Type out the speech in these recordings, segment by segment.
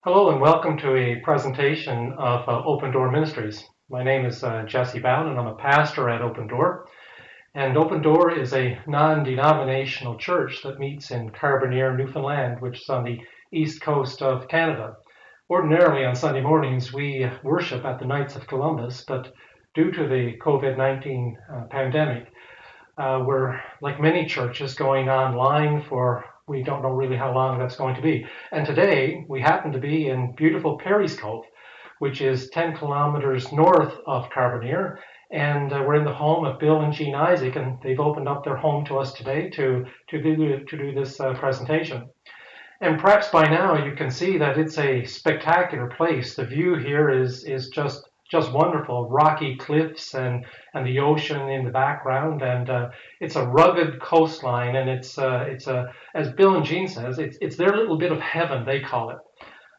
Hello and welcome to a presentation of Open Door Ministries. My name is Jesse Bowden and I'm a pastor at Open Door. And Open Door is a non-denominational church that meets in Carbonear, Newfoundland, which is on the east coast of Canada. Ordinarily on Sunday mornings we worship at the Knights of Columbus, but due to the COVID-19 pandemic, we're, like many churches, going online for we don't know really how long that's going to be. And today we happen to be in beautiful Perry's Cove, which is 10 kilometers north of Carbonear. And we're in the home of Bill and Jean Isaac, and they've opened up their home to us today to do this presentation. And perhaps by now you can see that it's a spectacular place. The view here is just wonderful, rocky cliffs and the ocean in the background, and it's a rugged coastline, and it's as Bill and Jean says, it's their little bit of heaven, they call it.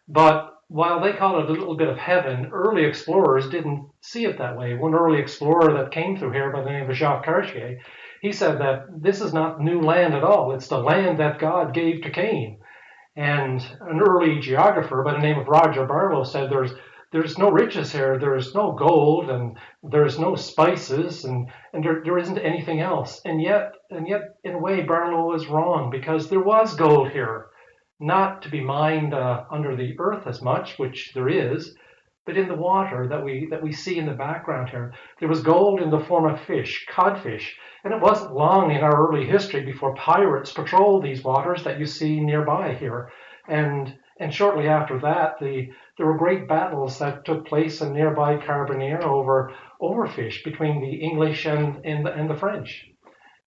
But while they call it a little bit of heaven, early explorers didn't see it that way. One early explorer that came through here by the name of Jacques Cartier, he said that this is not new land at all. It's the land that God gave to Cain. And an early geographer by the name of Roger Barlow said there's no riches here, there's no gold, and there's no spices, and there isn't anything else. And yet, in a way, Barlow was wrong, because there was gold here, not to be mined under the earth as much, which there is, but in the water that we see in the background here. There was gold in the form of fish, codfish, and it wasn't long in our early history before pirates patrolled these waters that you see nearby here. And shortly after that, there were great battles that took place in nearby Carbonear over fish between the English and the French.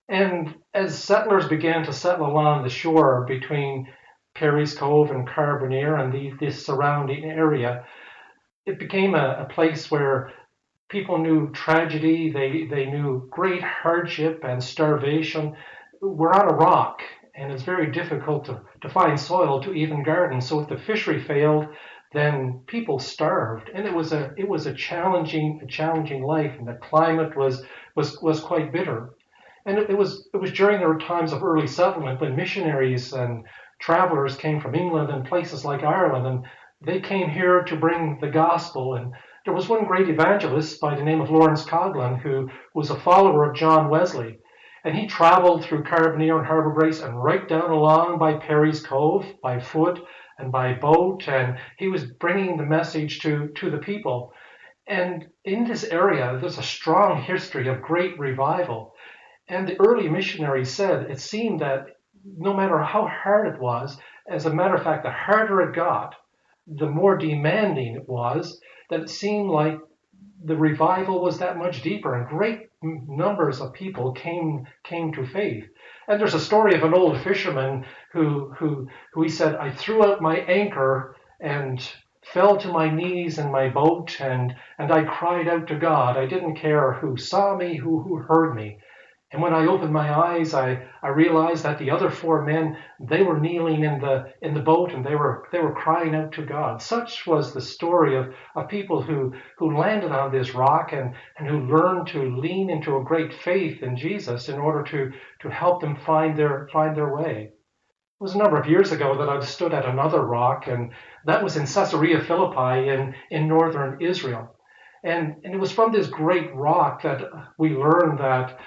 And as settlers began to settle along the shore between Perry's Cove and Carbonear and this surrounding area, it became a place where people knew tragedy, they knew great hardship and starvation. We're on a rock, and it's very difficult to find soil to even garden. So if the fishery failed, then people starved, and it was a challenging life, and the climate was quite bitter. And it was during the times of early settlement when missionaries and travelers came from England and places like Ireland, and they came here to bring the gospel. And there was one great evangelist by the name of Lawrence Coghlan who was a follower of John Wesley. And he traveled through Carbonear and Harbour Grace and right down along by Perry's Cove by foot and by boat. And he was bringing the message to the people. And in this area, there's a strong history of great revival. And the early missionaries said it seemed that no matter how hard it was, as a matter of fact, the harder it got, the more demanding it was, that it seemed like the revival was that much deeper, and great numbers of people came to faith. And there's a story of an old fisherman who he said, I threw out my anchor and fell to my knees in my boat, and I cried out to God. I didn't care who saw me, who heard me. And when I opened my eyes, I realized that the other four men, they were kneeling in the boat, and they were crying out to God. Such was the story of people who landed on this rock and who learned to lean into a great faith in Jesus in order to help them find their way. It was a number of years ago that I stood at another rock, and that was in Caesarea Philippi in northern Israel. And it was from this great rock that we learned that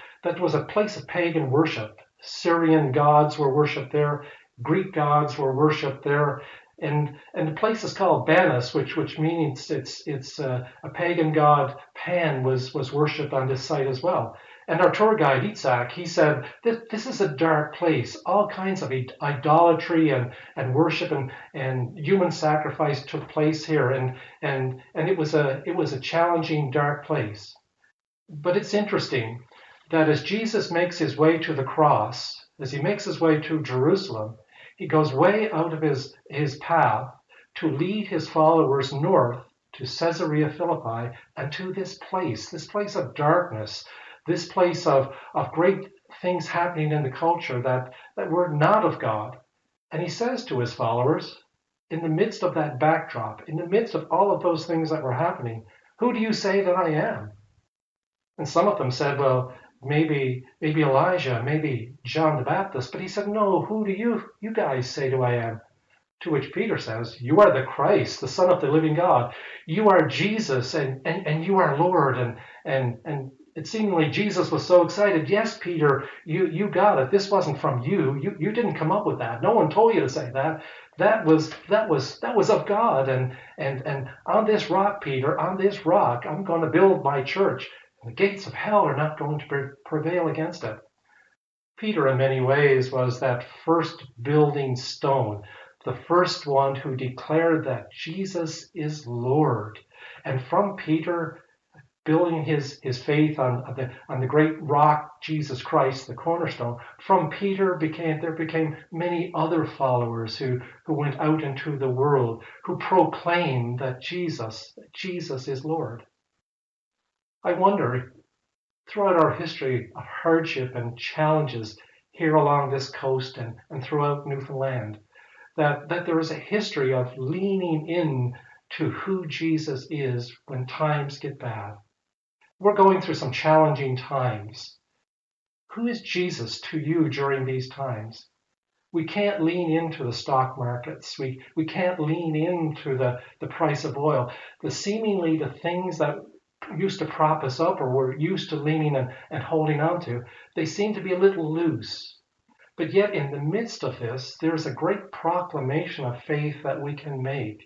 was a place of pagan worship. Syrian gods were worshipped there, Greek gods were worshipped there, and the place is called Banus, which means it's a pagan god. Pan was worshipped on this site as well. And our tour guide Itzhak, he said this is a dark place. All kinds of idolatry and worship and human sacrifice took place here, and it was a challenging, dark place. But it's interesting that as Jesus makes his way to the cross, as he makes his way to Jerusalem, he goes way out of his path to lead his followers north to Caesarea Philippi and to this place of darkness, this place of great things happening in the culture that were not of God. And he says to his followers, in the midst of that backdrop, in the midst of all of those things that were happening, who do you say that I am? And some of them said, well, maybe Elijah, maybe John the Baptist. But he said, no, who do you guys say who I am? To which Peter says, "You are the Christ, the Son of the living God. You are Jesus, and you are Lord." And it seemingly Jesus was so excited. "Yes, Peter, you got it. This wasn't from you. You didn't come up with that. No one told you to say that. That was of God. And on this rock, Peter, on this rock, I'm going to build my church. The gates of hell are not going to prevail against it." Peter, in many ways, was that first building stone, the first one who declared that Jesus is Lord. And from Peter, building his faith on the great rock, Jesus Christ, the cornerstone, from Peter there became many other followers who went out into the world, who proclaimed that Jesus is Lord. I wonder, throughout our history of hardship and challenges here along this coast and throughout Newfoundland, that there is a history of leaning in to who Jesus is when times get bad. We're going through some challenging times. Who is Jesus to you during these times? We can't lean into the stock markets. We can't lean into the price of oil. Seemingly the things that used to prop us up or we're used to leaning and holding on to, they seem to be a little loose. But yet in the midst of this, there's a great proclamation of faith that we can make,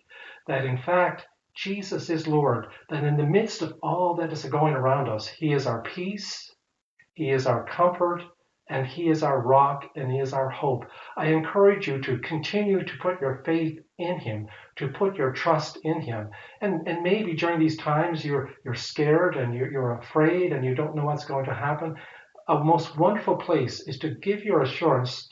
that in fact, Jesus is Lord, that in the midst of all that is going around us, He is our peace, He is our comfort, and He is our rock, and He is our hope. I encourage you to continue to put your faith in Him, to put your trust in Him. And maybe during these times you're scared and you're afraid and you don't know what's going to happen. A most wonderful place is to give your assurance,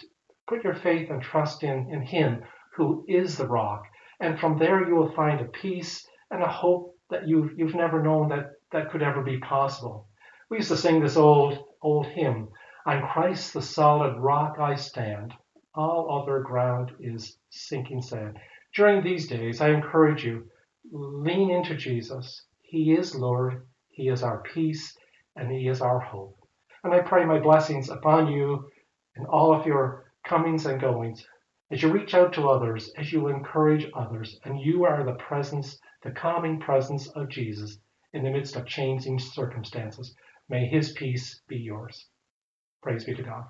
put your faith and trust in Him who is the rock. And from there you will find a peace and a hope that you've never known that could ever be possible. We used to sing this old hymn, "On Christ the solid rock I stand, all other ground is sinking sand." During these days, I encourage you, lean into Jesus. He is Lord, He is our peace, and He is our hope. And I pray my blessings upon you in all of your comings and goings, as you reach out to others, as you encourage others, and you are the calming presence of Jesus in the midst of changing circumstances. May His peace be yours. Praise be to God.